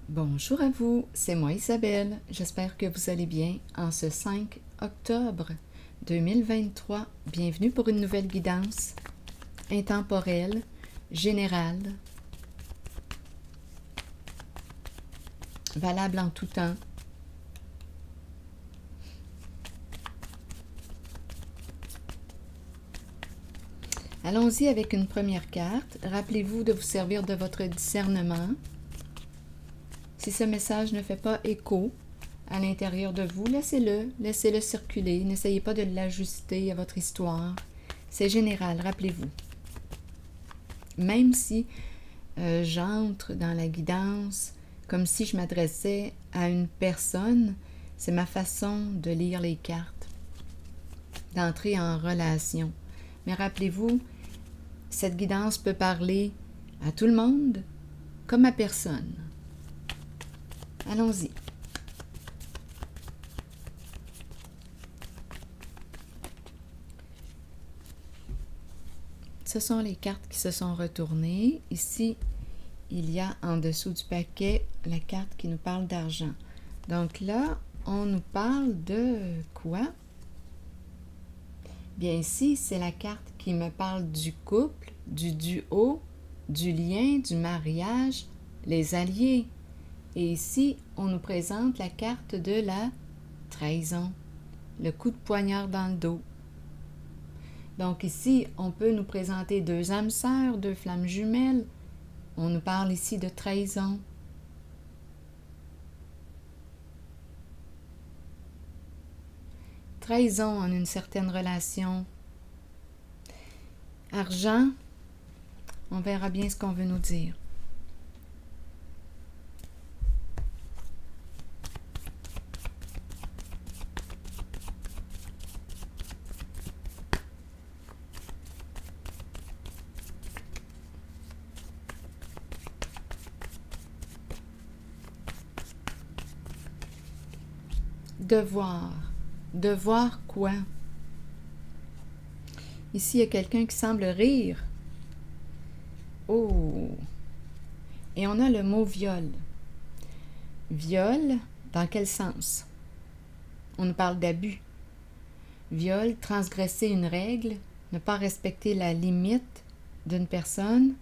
Bonjour à vous, c'est moi Isabelle. J'espère que vous allez bien en ce 5 octobre 2023. Bienvenue pour une nouvelle guidance intemporelle, générale, valable en tout temps. Allons-y avec une première carte. Rappelez-vous de vous servir de votre discernement. Si ce message ne fait pas écho à l'intérieur de vous, laissez-le circuler. N'essayez pas de l'ajuster à votre histoire. C'est général, rappelez-vous. Même si j'entre dans la guidance comme si je m'adressais à une personne, c'est ma façon de lire les cartes, d'entrer en relation. Mais rappelez-vous, cette guidance peut parler à tout le monde comme à personne. Allons-y. Ce sont les cartes qui se sont retournées. Ici, il y a en dessous du paquet la carte qui nous parle d'argent. Donc là, on nous parle de quoi? Bien ici, c'est la carte qui me parle du couple, du duo, du lien, du mariage, les alliés. Et ici, on nous présente la carte de la trahison, le coup de poignard dans le dos. Donc ici, on peut nous présenter deux âmes sœurs, deux flammes jumelles. On nous parle ici de trahison. Trahison en une certaine relation. Argent, on verra bien ce qu'on veut nous dire. Devoir. Devoir quoi? Ici, il y a quelqu'un qui semble rire. Oh! Et on a le mot viol. Viol, dans quel sens? On nous parle d'abus. Viol, transgresser une règle, ne pas respecter la limite d'une personne.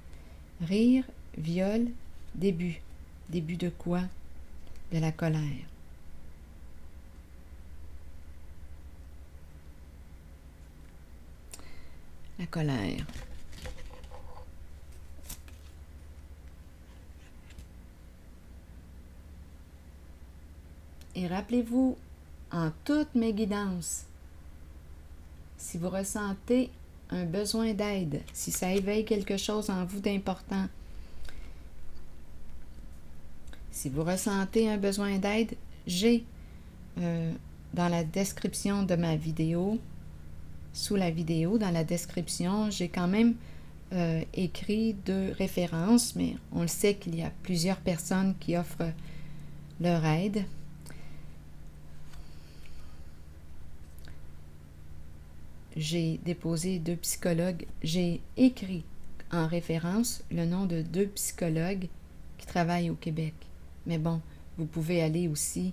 Rire, viol, début. Début de quoi? De la colère. La colère. Et rappelez-vous, en toutes mes guidances, si vous ressentez un besoin d'aide, si ça éveille quelque chose en vous d'important, si vous ressentez un besoin d'aide, j'ai dans la description de ma vidéo, sous la vidéo, dans la description, j'ai quand même écrit 2 références, mais on le sait qu'il y a plusieurs personnes qui offrent leur aide. J'ai déposé 2 psychologues. J'ai écrit en référence le nom de 2 psychologues qui travaillent au Québec. Mais bon, vous pouvez aller aussi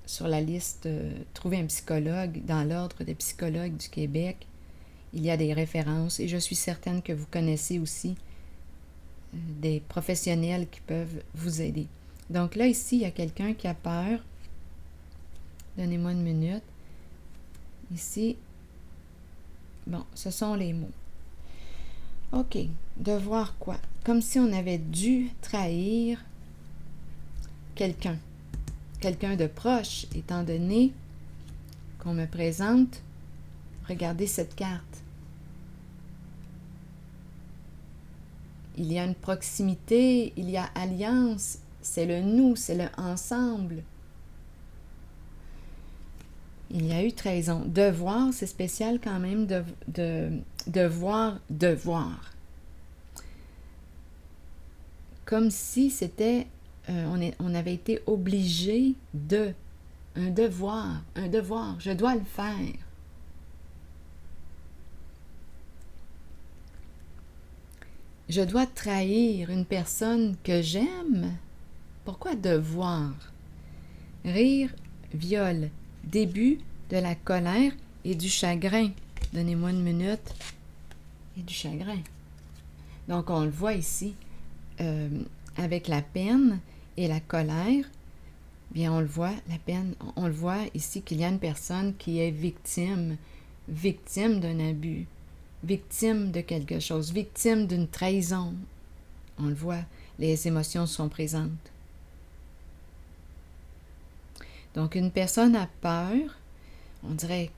sur la liste, trouver un psychologue dans l'ordre des psychologues du Québec. Il y a des références et je suis certaine que vous connaissez aussi des professionnels qui peuvent vous aider. Donc là, ici, il y a quelqu'un qui a peur. Donnez-moi une minute. Ici, bon, ce sont les mots. OK, devoir quoi? Comme si on avait dû trahir quelqu'un de proche, étant donné qu'on me présente, regardez cette carte. Il y a une proximité, il y a alliance, c'est le nous, c'est le ensemble. Il y a eu trahison. Devoir, c'est spécial quand même devoir. Comme si c'était, on avait été obligé de. Un devoir, je dois le faire. Je dois trahir une personne que j'aime? Pourquoi devoir? Rire, viol, début de la colère et du chagrin. Donnez-moi une minute. Et du chagrin. Donc, on le voit ici, avec la peine et la colère, bien, on le voit, la peine, on le voit ici qu'il y a une personne qui est victime d'un abus, victime de quelque chose, victime d'une trahison. On le voit, les émotions sont présentes. Donc, une personne a peur, on dirait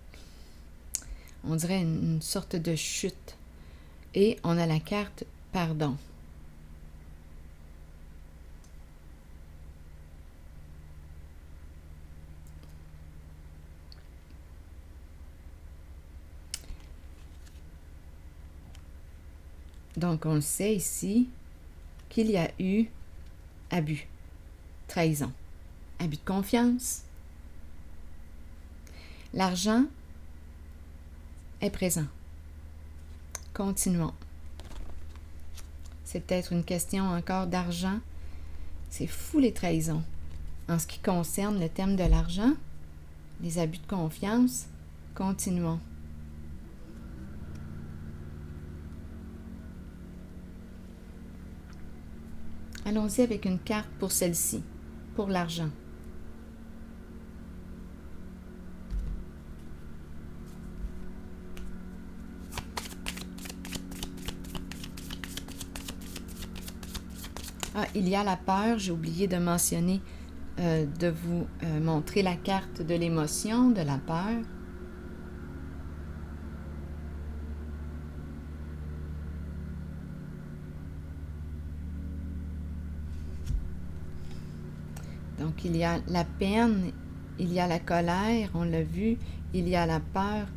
une sorte de chute. Et on a la carte pardon. Donc, on le sait ici qu'il y a eu abus, trahison, abus de confiance. L'argent est présent. Continuons. C'est peut-être une question encore d'argent. C'est fou les trahisons. En ce qui concerne le thème de l'argent, les abus de confiance, continuons. Allons-y avec une carte pour celle-ci, pour l'argent. Ah, il y a la peur, j'ai oublié de mentionner, de vous montrer la carte de l'émotion, de la peur. Donc, il y a la peine, il y a la colère, on l'a vu, il y a la peur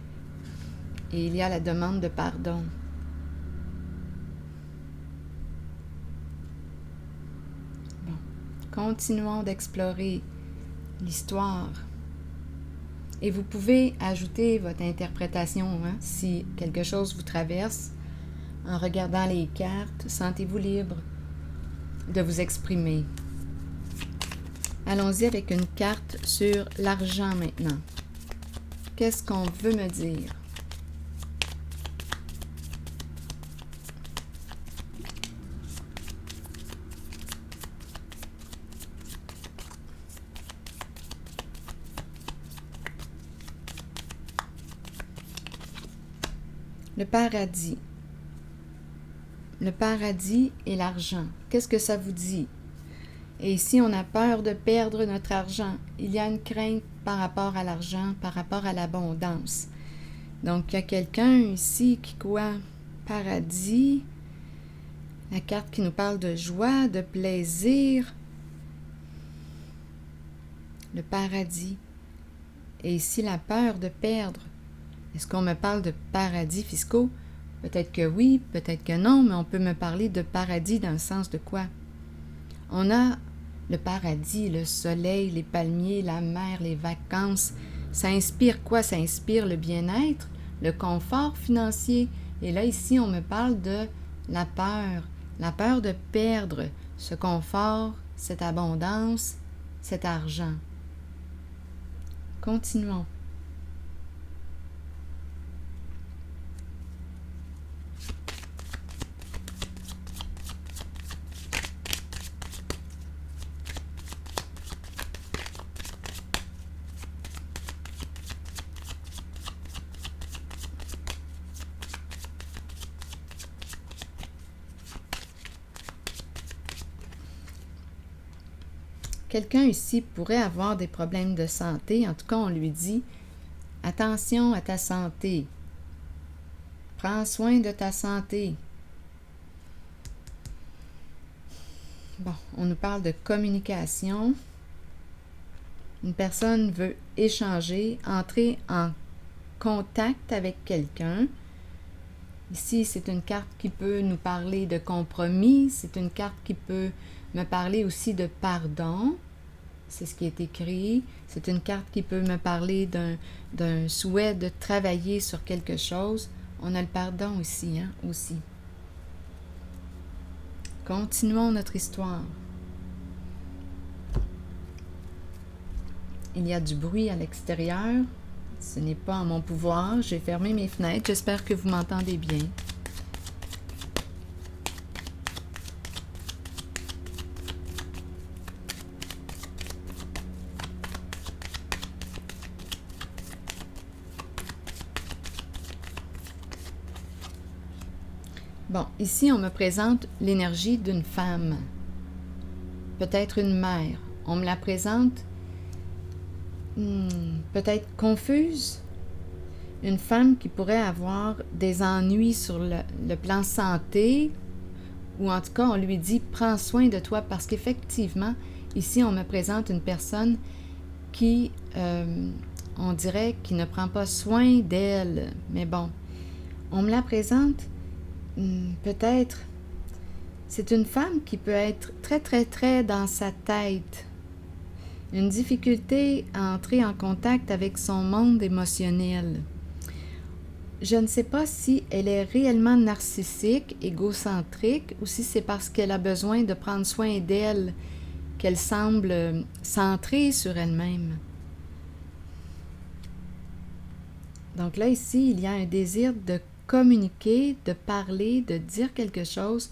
et il y a la demande de pardon. Bon, continuons d'explorer l'histoire. Et vous pouvez ajouter votre interprétation, hein, si quelque chose vous traverse. En regardant les cartes, sentez-vous libre de vous exprimer. Allons-y avec une carte sur l'argent maintenant. Qu'est-ce qu'on veut me dire? Le paradis. Le paradis et l'argent. Qu'est-ce que ça vous dit? Et ici, on a peur de perdre notre argent. Il y a une crainte par rapport à l'argent, par rapport à l'abondance. Donc, il y a quelqu'un ici qui quoi? Paradis. La carte qui nous parle de joie, de plaisir. Le paradis. Et ici, la peur de perdre. Est-ce qu'on me parle de paradis fiscaux? Peut-être que oui, peut-être que non, mais on peut me parler de paradis dans le sens de quoi? On a le paradis, le soleil, les palmiers, la mer, les vacances. Ça inspire quoi? Ça inspire le bien-être, le confort financier. Et là, ici, on me parle de la peur de perdre ce confort, cette abondance, cet argent. Continuons. Quelqu'un ici pourrait avoir des problèmes de santé. En tout cas, on lui dit « Attention à ta santé. Prends soin de ta santé. » Bon, on nous parle de communication. Une personne veut échanger, entrer en contact avec quelqu'un. Ici, c'est une carte qui peut nous parler de compromis. C'est une carte qui peut me parler aussi de pardon. C'est ce qui est écrit. C'est une carte qui peut me parler d'un souhait de travailler sur quelque chose. On a le pardon ici, hein, aussi. Continuons notre histoire. Il y a du bruit à l'extérieur. Ce n'est pas en mon pouvoir. J'ai fermé mes fenêtres. J'espère que vous m'entendez bien. Bon, ici, on me présente l'énergie d'une femme. Peut-être une mère. On me la présente peut-être confuse. Une femme qui pourrait avoir des ennuis sur le plan santé, ou en tout cas, on lui dit « prends soin de toi » parce qu'effectivement, ici, on me présente une personne qui, on dirait, qui ne prend pas soin d'elle. Mais bon, on me la présente peut-être. C'est une femme qui peut être très, très, très dans sa tête. Une difficulté à entrer en contact avec son monde émotionnel. Je ne sais pas si elle est réellement narcissique, égocentrique, ou si c'est parce qu'elle a besoin de prendre soin d'elle qu'elle semble centrée sur elle-même. Donc là, ici, il y a un désir de communiquer, de parler, de dire quelque chose.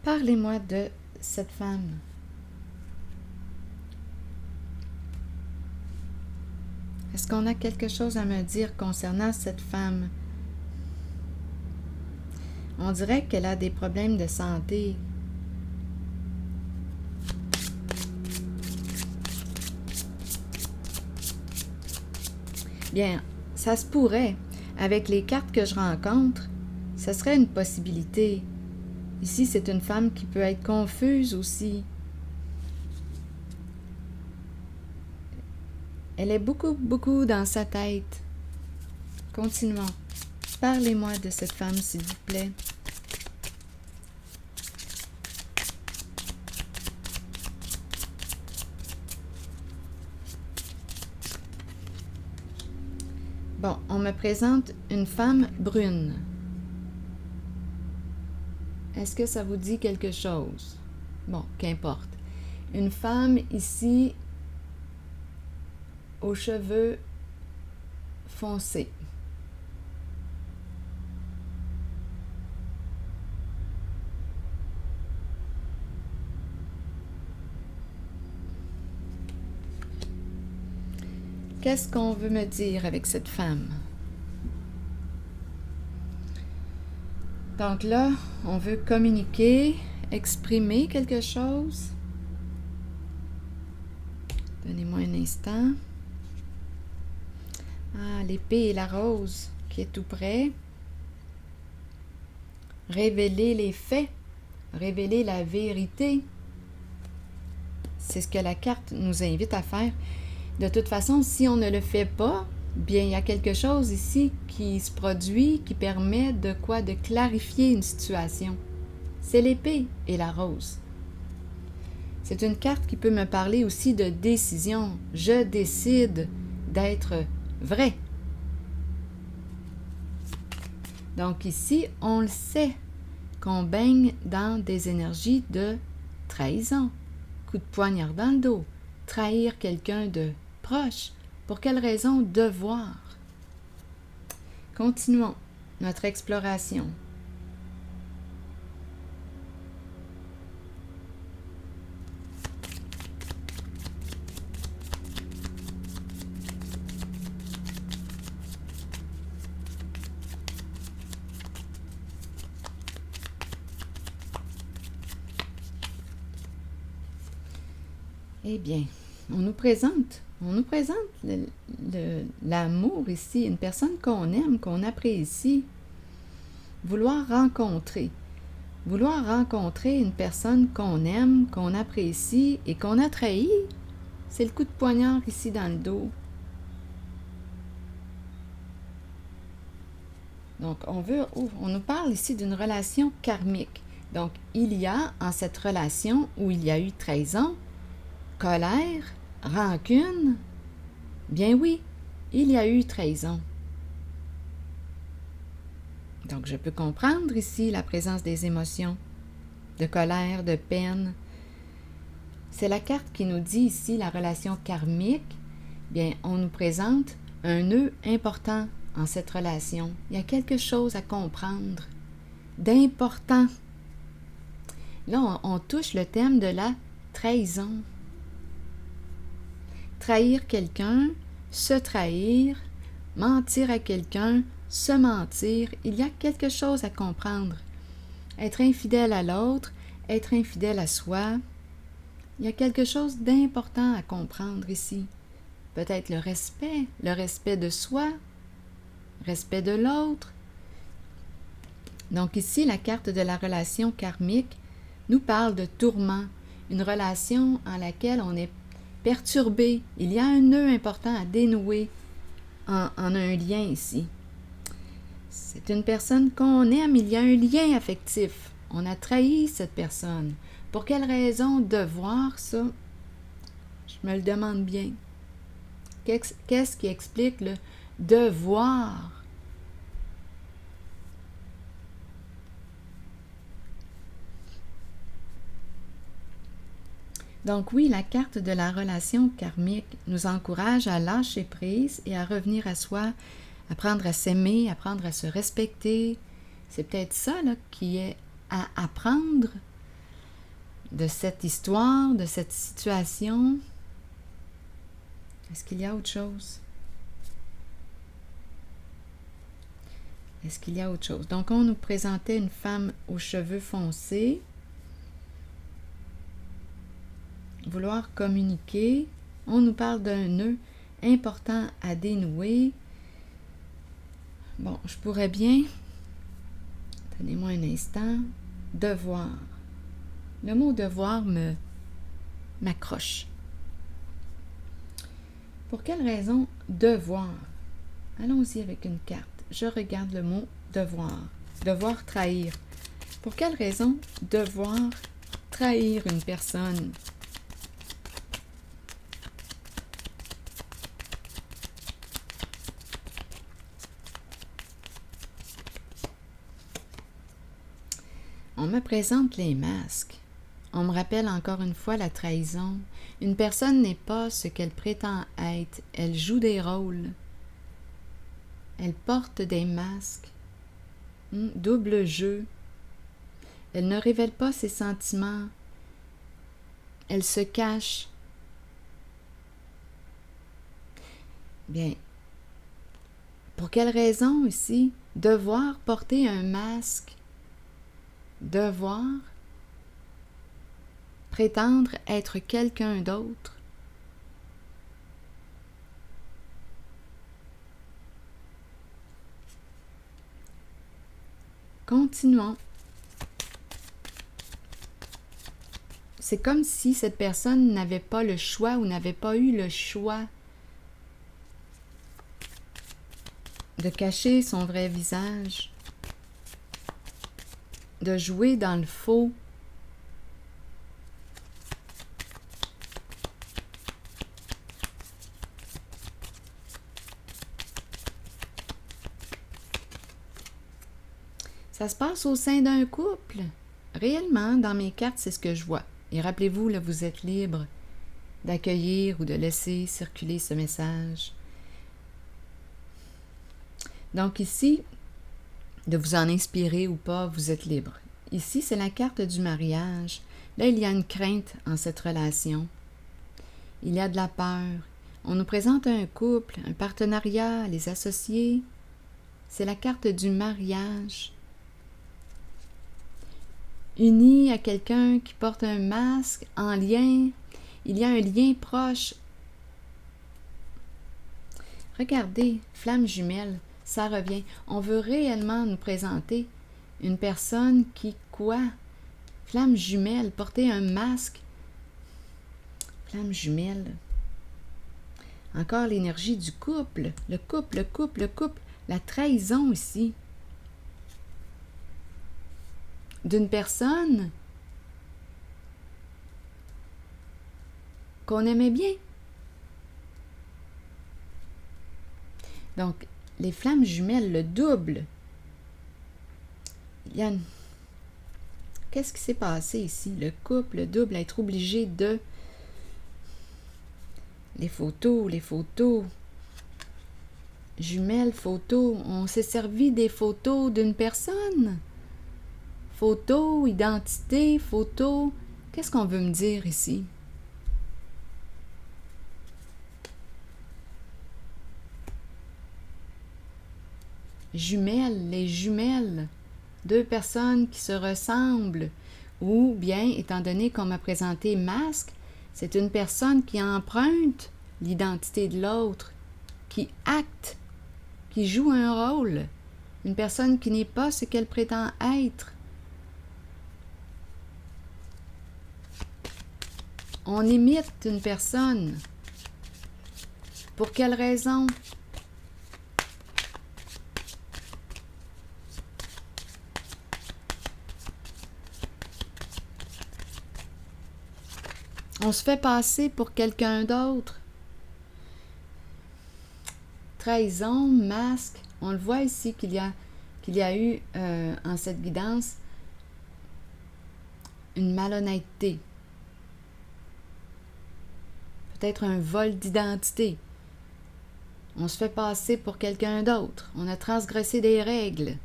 Parlez-moi de cette femme. Est-ce qu'on a quelque chose à me dire concernant cette femme? On dirait qu'elle a des problèmes de santé. Bien, ça se pourrait. Avec les cartes que je rencontre, ce serait une possibilité. Ici, c'est une femme qui peut être confuse aussi. Elle est beaucoup, beaucoup dans sa tête. Continuons. Parlez-moi de cette femme, s'il vous plaît. Bon, on me présente une femme brune. Est-ce que ça vous dit quelque chose? Bon, qu'importe. Une femme ici aux cheveux foncés. Qu'est-ce qu'on veut me dire avec cette femme? Donc là, on veut communiquer, exprimer quelque chose. Donnez-moi un instant. Ah, l'épée et la rose qui est tout près. Révéler les faits, révéler la vérité. C'est ce que la carte nous invite à faire. De toute façon, si on ne le fait pas, bien, il y a quelque chose ici qui se produit, qui permet de quoi? De clarifier une situation. C'est l'épée et la rose. C'est une carte qui peut me parler aussi de décision. Je décide d'être vrai. Donc ici, on le sait qu'on baigne dans des énergies de trahison. Coup de poignard dans le dos. Trahir quelqu'un de proche. Pour quelle raison? Devoir. Continuons notre exploration. Eh bien, on nous présente l'amour ici, une personne qu'on aime, qu'on apprécie. Vouloir rencontrer une personne qu'on aime, qu'on apprécie et qu'on a trahi, c'est le coup de poignard ici dans le dos. Donc, on nous parle ici d'une relation karmique. Donc, il y a en cette relation où il y a eu trahison, colère, rancune, bien oui, il y a eu trahison. Donc, je peux comprendre ici la présence des émotions. de colère, de peine. C'est la carte qui nous dit ici la relation karmique. Bien, on nous présente un nœud important en cette relation. Il y a quelque chose à comprendre, d'important. Là, on touche le thème de la trahison. Trahir quelqu'un, se trahir, mentir à quelqu'un, se mentir, il y a quelque chose à comprendre. Être infidèle à l'autre, être infidèle à soi, il y a quelque chose d'important à comprendre ici. Peut-être le respect de soi, respect de l'autre. Donc ici, la carte de la relation karmique nous parle de tourment, une relation en laquelle on est perturbé. Il y a un nœud important à dénouer en un lien ici. C'est une personne qu'on aime, il y a un lien affectif. On a trahi cette personne. Pour quelle raison devoir ça? Je me le demande bien. Qu'est-ce qui explique le devoir? Donc oui, la carte de la relation karmique nous encourage à lâcher prise et à revenir à soi, apprendre à s'aimer, apprendre à se respecter. C'est peut-être ça là, qui est à apprendre de cette histoire, de cette situation. Est-ce qu'il y a autre chose? Est-ce qu'il y a autre chose? Donc, on nous présentait une femme aux cheveux foncés. Vouloir communiquer. On nous parle d'un nœud important à dénouer. Bon, je pourrais bien, donnez-moi un instant, devoir. Le mot devoir m'accroche. Pour quelle raison devoir? Allons-y avec une carte. Je regarde le mot devoir. Devoir trahir. Pour quelle raison devoir trahir une personne? On me présente les masques. On me rappelle encore une fois la trahison. Une personne n'est pas ce qu'elle prétend être. Elle joue des rôles. Elle porte des masques. Double jeu. Elle ne révèle pas ses sentiments. Elle se cache. Bien, pour quelle raison ici? Devoir porter un masque. Devoir prétendre être quelqu'un d'autre. Continuons. C'est comme si cette personne n'avait pas le choix ou n'avait pas eu le choix de cacher son vrai visage, de jouer dans le faux. Ça se passe au sein d'un couple. Réellement, dans mes cartes, c'est ce que je vois. Et rappelez-vous, là, vous êtes libre d'accueillir ou de laisser circuler ce message. Donc ici, de vous en inspirer ou pas, vous êtes libre. Ici, c'est la carte du mariage. Là, il y a une crainte en cette relation. Il y a de la peur. On nous présente un couple, un partenariat, les associés. C'est la carte du mariage. Unis à quelqu'un qui porte un masque, en lien, il y a un lien proche. Regardez, flamme jumelle, ça revient. On veut réellement nous présenter une personne qui, quoi? Flamme jumelle, porter un masque. Flamme jumelle. Encore l'énergie du couple. Le couple, le couple, le couple. La trahison ici. D'une personne qu'on aimait bien. Donc, les flammes jumelles, le double. Il y a Qu'est-ce qui s'est passé ici? Le couple, le double, être obligé de... Les photos. Jumelles, photos. On s'est servi des photos d'une personne. Photo, identité, photo. Qu'est-ce qu'on veut me dire ici? Jumelles, les jumelles. Deux personnes qui se ressemblent. Ou bien, étant donné qu'on m'a présenté masque, c'est une personne qui emprunte l'identité de l'autre, qui acte, qui joue un rôle. Une personne qui n'est pas ce qu'elle prétend être. On imite une personne. Pour quelle raison? On se fait passer pour quelqu'un d'autre. Trahison, masque. On le voit ici qu'il y a eu en cette guidance une malhonnêteté. Peut-être un vol d'identité. On se fait passer pour quelqu'un d'autre. On a transgressé des règles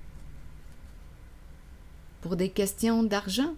pour des questions d'argent.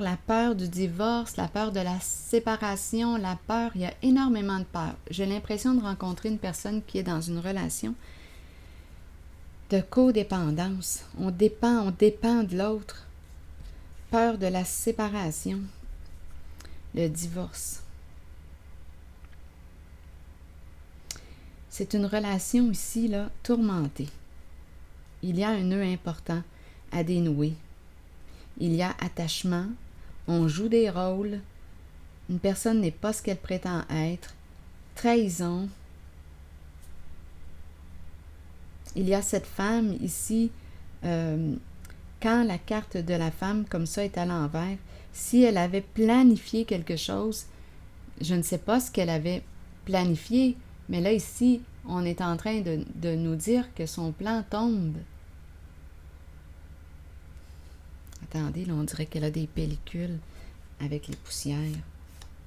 La peur du divorce, la peur de la séparation, la peur, il y a énormément de peur. J'ai l'impression de rencontrer une personne qui est dans une relation de codépendance. On dépend de l'autre. Peur de la séparation, le divorce. C'est une relation ici, là, tourmentée. Il y a un nœud important à dénouer. Il y a attachement, on joue des rôles, une personne n'est pas ce qu'elle prétend être, trahison. Il y a cette femme ici, quand la carte de la femme comme ça est à l'envers, si elle avait planifié quelque chose, je ne sais pas ce qu'elle avait planifié, mais là ici, on est en train de nous dire que son plan tombe. Attendez, là, on dirait qu'elle a des pellicules avec les poussières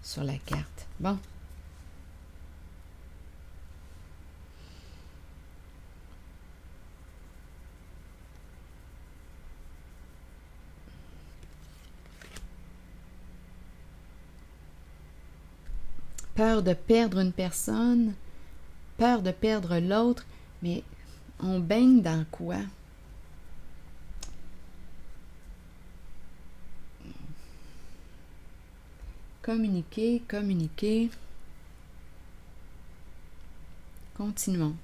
sur la carte. Bon. Peur de perdre une personne, peur de perdre l'autre, mais on baigne dans quoi? Communiquer. Continuons.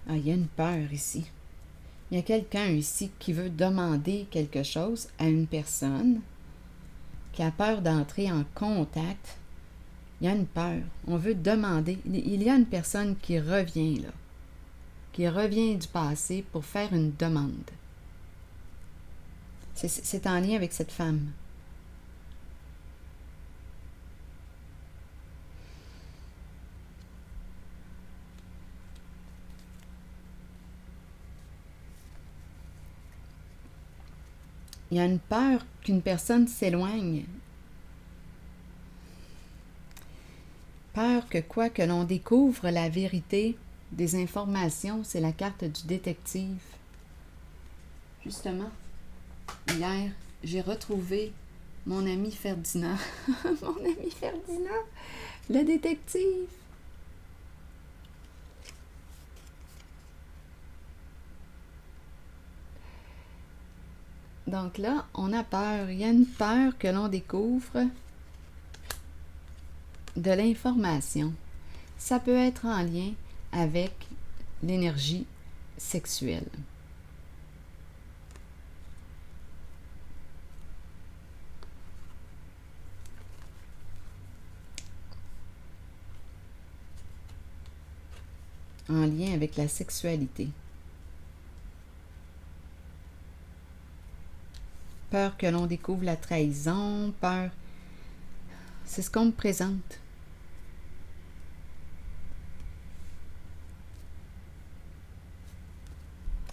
Ah, il y a une peur ici. Il y a quelqu'un ici qui veut demander quelque chose à une personne, qui a peur d'entrer en contact. Il y a une peur. On veut demander. Il y a une personne qui revient là, qui revient du passé pour faire une demande. C'est en lien avec cette femme. Il y a une peur qu'une personne s'éloigne. Peur que quoi? Que l'on découvre la vérité des informations. C'est la carte du détective. Justement, hier, j'ai retrouvé mon ami Ferdinand. Mon ami Ferdinand, le détective. Donc là, on a peur. Il y a une peur que l'on découvre de l'information. Ça peut être en lien avec l'énergie sexuelle. en lien avec la sexualité. Peur que l'on découvre la trahison, peur. C'est ce qu'on me présente.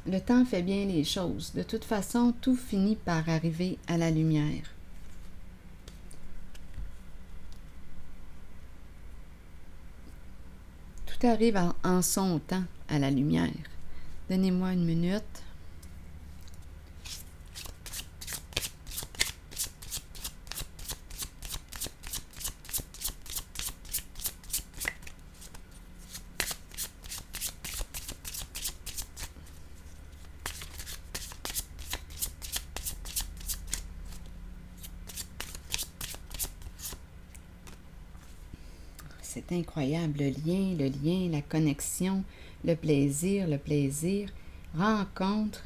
Le temps fait bien les choses. De toute façon, tout finit par arriver à la lumière. Tout arrive en son temps à la lumière. Donnez-moi une minute. C'est incroyable, le lien, la connexion, le plaisir, rencontre,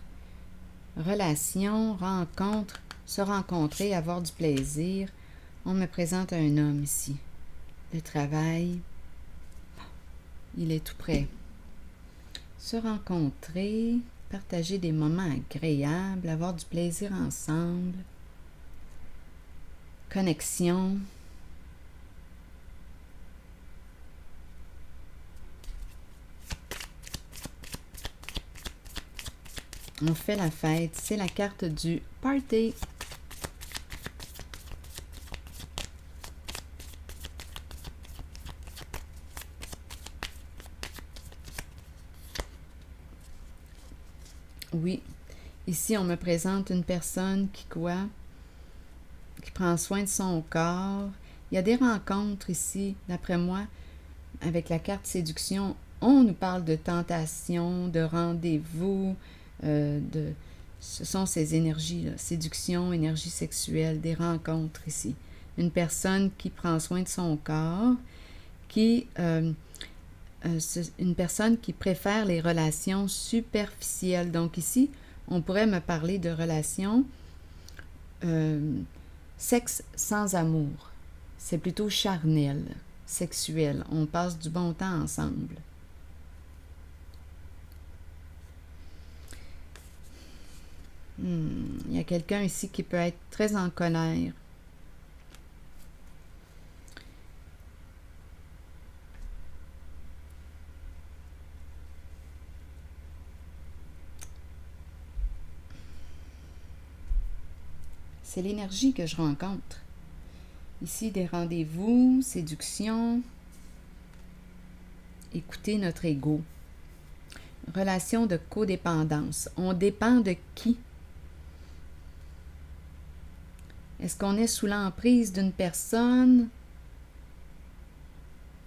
relation, rencontre, se rencontrer, avoir du plaisir. On me présente un homme ici. Le travail, il est tout prêt. Se rencontrer, partager des moments agréables, avoir du plaisir ensemble, connexion. On fait la fête, c'est la carte du party. Oui, ici on me présente une personne qui prend soin de son corps. Il y a des rencontres ici, d'après moi, avec la carte séduction. On nous parle de tentation, de rendez-vous, ce sont ces énergies-là, séduction, énergie sexuelle, des rencontres ici. Une personne qui prend soin de son corps, une personne qui préfère les relations superficielles. Donc ici, on pourrait me parler de relations sexe sans amour. C'est plutôt charnel, sexuel. On passe du bon temps ensemble. Il y a quelqu'un ici qui peut être très en colère. C'est l'énergie que je rencontre. Ici, des rendez-vous, séduction, écouter notre ego. Relation de codépendance. On dépend de qui? Est-ce qu'on est sous l'emprise d'une personne?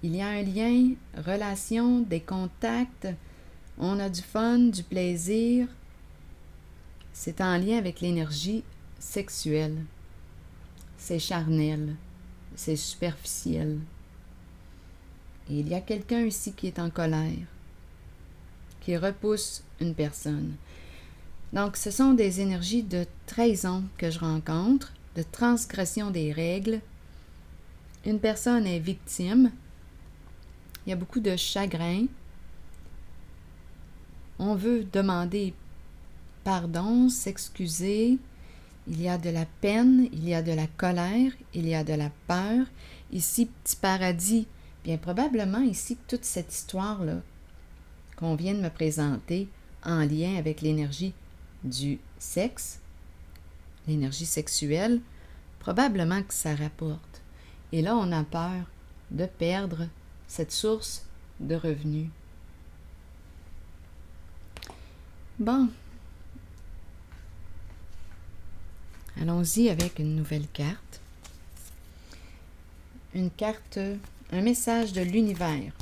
Il y a un lien, relation, des contacts. On a du fun, du plaisir. C'est en lien avec l'énergie sexuelle. C'est charnel. C'est superficiel. Et il y a quelqu'un ici qui est en colère, qui repousse une personne. Donc, ce sont des énergies de trahison que je rencontre, de transgression des règles. Une personne est victime. Il y a beaucoup de chagrin. On veut demander pardon, s'excuser. Il y a de la peine, il y a de la colère, il y a de la peur. Ici, petit paradis. Bien probablement ici, toute cette histoire-là qu'on vient de me présenter en lien avec l'énergie du sexe, l'énergie sexuelle, probablement que ça rapporte. Et là, on a peur de perdre cette source de revenus. Bon. Allons-y avec une nouvelle carte. Une carte, un message de l'univers.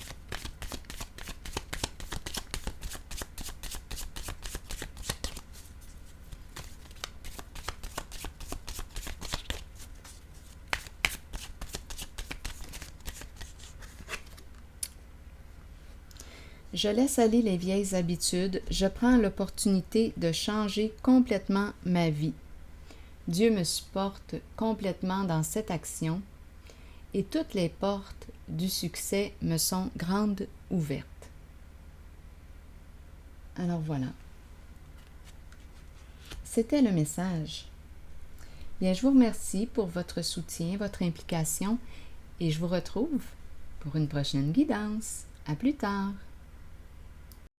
Je laisse aller les vieilles habitudes, je prends l'opportunité de changer complètement ma vie. Dieu me supporte complètement dans cette action et toutes les portes du succès me sont grandes ouvertes. Alors voilà. C'était le message. Bien, je vous remercie pour votre soutien, votre implication et je vous retrouve pour une prochaine guidance. À plus tard.